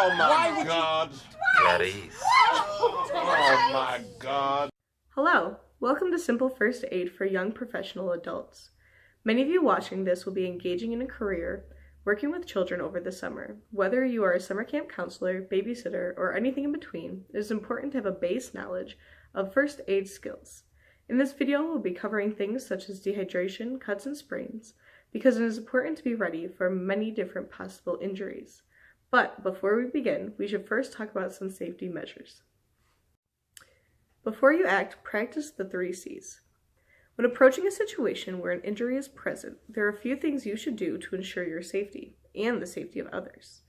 Oh my God. Clarice. Oh my God. Hello, welcome to Simple First Aid for Young Professional Adults. Many of you watching this will be engaging in a career working with children over the summer. Whether you are a summer camp counselor, babysitter, or anything in between, it is important to have a base knowledge of first aid skills. In this video, we'll be covering things such as dehydration, cuts, and sprains, because it is important to be ready for many different possible injuries. But before we begin, we should first talk about some safety measures. Before you act, practice the 3 C's. When approaching a situation where an injury is present, there are a few things you should do to ensure your safety and the safety of others.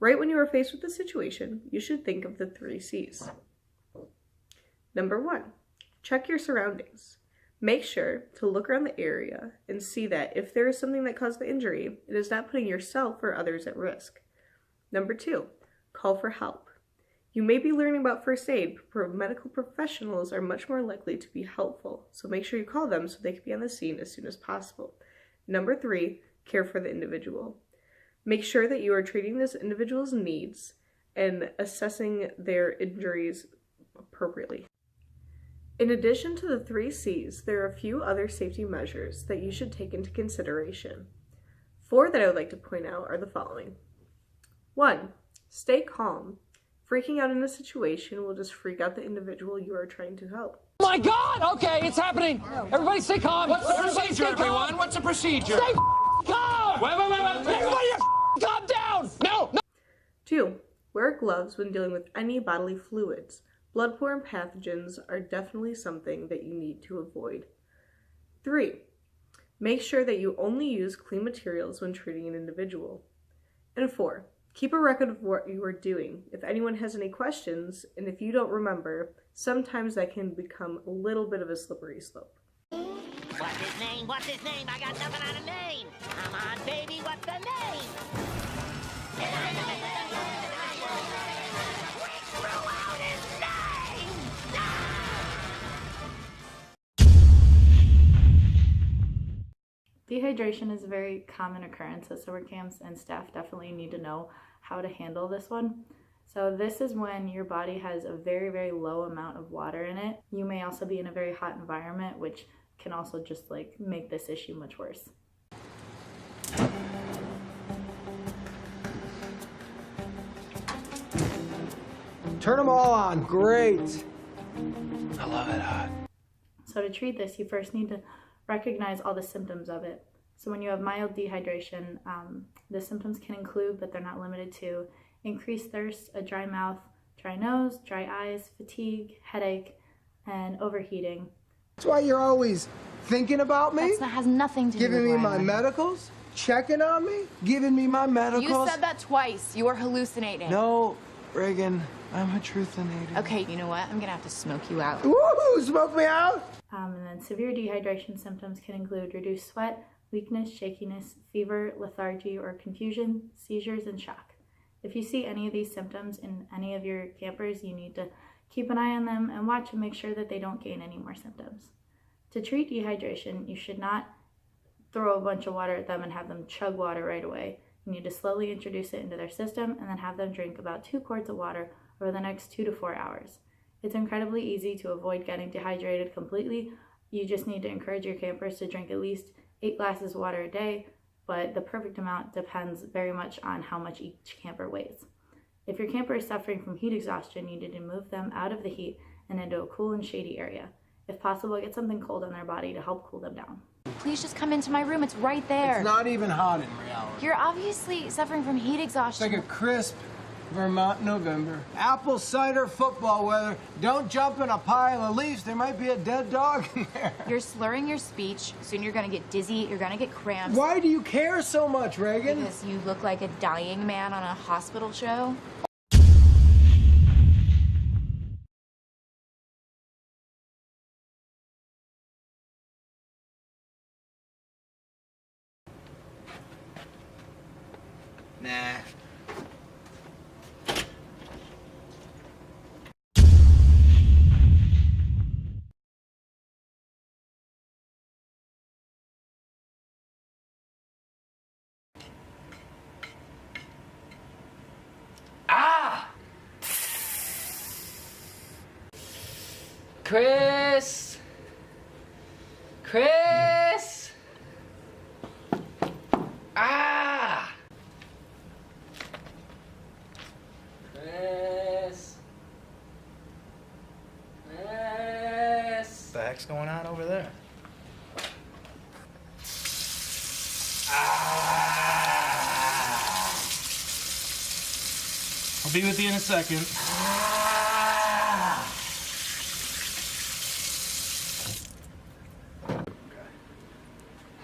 Right when you are faced with the situation, you should think of the 3 C's. Number 1, check your surroundings. Make sure to look around the area and see that if there is something that caused the injury, it is not putting yourself or others at risk. Number 2, call for help. You may be learning about first aid, but medical professionals are much more likely to be helpful, so make sure you call them so they can be on the scene as soon as possible. Number 3, care for the individual. Make sure that you are treating this individual's needs and assessing their injuries appropriately. In addition to the 3 C's, there are a few other safety measures that you should take into consideration. 4 that I would like to point out are the following. 1, stay calm. Freaking out in a situation will just freak out the individual you are trying to help. Oh my God! Okay, it's happening. Everybody stay calm. What's the procedure, everyone? What's the procedure? Stay calm! Wait. Everybody calm down! No! 2, wear gloves when dealing with any bodily fluids. Bloodborne pathogens are definitely something that you need to avoid. 3, make sure that you only use clean materials when treating an individual. And 4, keep a record of what you are doing. If anyone has any questions, and if you don't remember, sometimes that can become a little bit of a slippery slope. What's his name? What's his name? I got nothing on a name. Come on, baby, what's the name? We threw out his name! Dehydration is a very common occurrence at summer camps, and staff definitely need to know how to handle this one. So this is when your body has a very, very low amount of water in it. You may also be in a very hot environment, which can also just make this issue much worse. Turn them all on. Great. I love it hot. So to treat this, you first need to recognize all the symptoms of it. So when you have mild dehydration, the symptoms can include, but they're not limited to, increased thirst, a dry mouth, dry nose, dry eyes, fatigue, headache, and overheating. That's why you're always thinking about me? That has nothing to do with Giving me why my I'm- medicals? Checking on me? Giving me my medicals? You said that twice. You are hallucinating. No, Reagan. I'm a truthinator. Okay, you know what? I'm gonna have to smoke you out. Woohoo! Smoke me out? And then severe dehydration symptoms can include reduced sweat, weakness, shakiness, fever, lethargy or confusion, seizures, and shock. If you see any of these symptoms in any of your campers, you need to keep an eye on them and watch and make sure that they don't gain any more symptoms. To treat dehydration, you should not throw a bunch of water at them and have them chug water right away. You need to slowly introduce it into their system and then have them drink about 2 quarts of water over the next 2 to 4 hours. It's incredibly easy to avoid getting dehydrated completely. You just need to encourage your campers to drink at least 8 glasses of water a day, but the perfect amount depends very much on how much each camper weighs. If your camper is suffering from heat exhaustion, you need to move them out of the heat and into a cool and shady area. If possible, get something cold on their body to help cool them down. Please just come into my room. It's right there. It's not even hot in reality. You're obviously suffering from heat It's exhaustion. like a crisp Vermont November. Apple cider football weather. Don't jump in a pile of leaves. There might be a dead dog in there. You're slurring your speech. Soon you're gonna get dizzy. You're gonna get cramps. Why do you care so much, Reagan? Because you look like a dying man on a hospital show. Nah. Ah! Chris! Chris! Ah! Chris! Chris! What the heck's going on over there? I'll be with you in a second.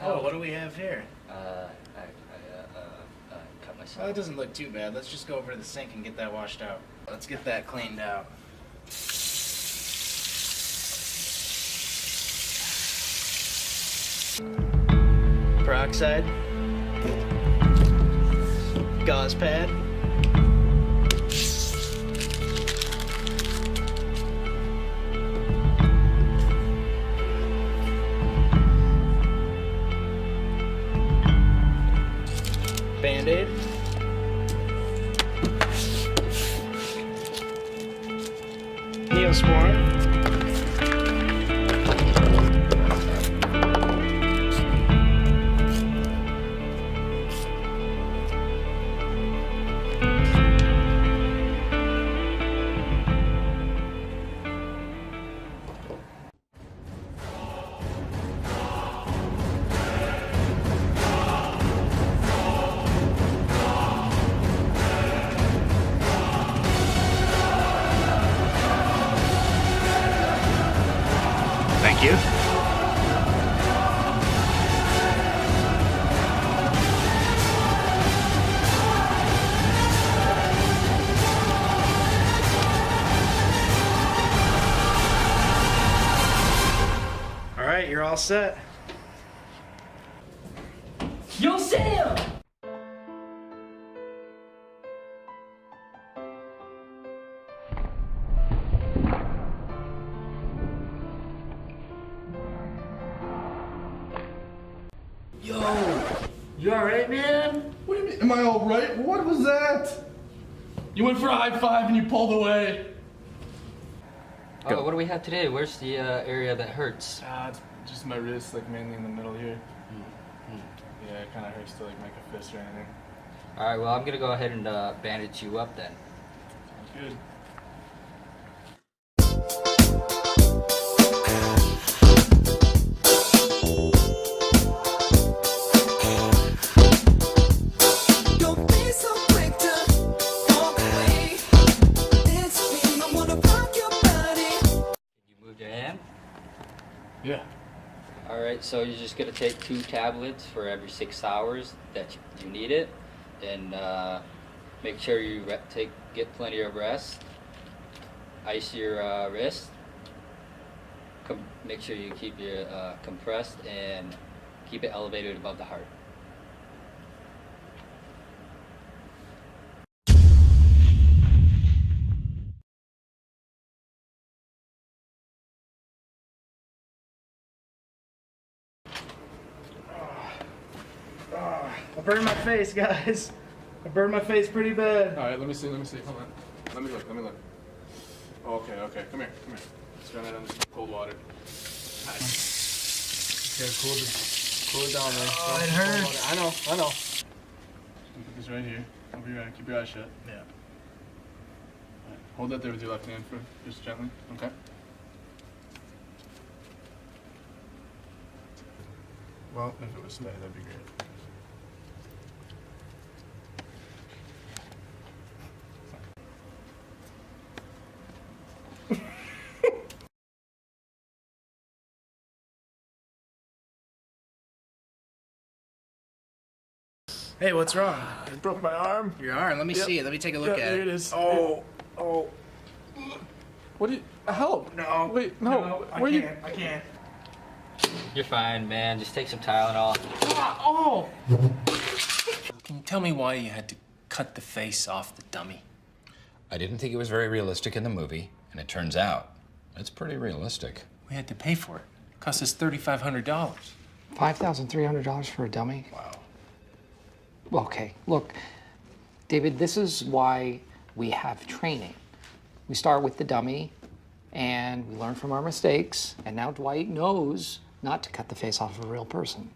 Oh, what do we have here? I cut myself. Well, it doesn't look too bad. Let's just go over to the sink and get that washed out. Let's get that cleaned out. Peroxide. Gauze pad. Band-Aid. Neosporin. Thank you. All right, you're all set. Yo, Sam! You alright, man? What do you mean? Am I all right? What was that? You went for a high five and you pulled away. Oh, what do we have today? Where's the area that hurts? It's just my wrist, like mainly in the middle here. Yeah, it kind of hurts to like make a fist or anything. All right, well, I'm gonna go ahead and bandage you up then. Sounds good. Yeah. Alright, so you're just going to take 2 tablets for every 6 hours that you need it. And make sure you get plenty of rest. Ice your wrist. Make sure you keep your compressed and keep it elevated above the heart. I burned my face, guys. I burned my face pretty bad. All right, let me see. Hold on. Let me look. Oh, okay. Come here. Let's run it under some cold water. Nice. Okay, cool it down, man. Oh, it hurts. I know. Put this right here. I'll be right. Keep your eyes shut. Yeah. Right. Hold that there with your left hand for just gently. Okay. Well, if it was spray, that'd be great. Hey, what's wrong? I broke my arm. Your arm. Let me see it. Let me take a look at it. Here it is. Oh. What do you... Help. No. Wait, no. I can't. You're fine, man. Just take some Tylenol. Oh! Can you tell me why you had to cut the face off the dummy? I didn't think it was very realistic in the movie, and it turns out it's pretty realistic. We had to pay for it. It cost us $3,500. $5,300 for a dummy? Wow. Well, okay, look, David, this is why we have training. We start with the dummy, and we learn from our mistakes, and now Dwight knows not to cut the face off of a real person.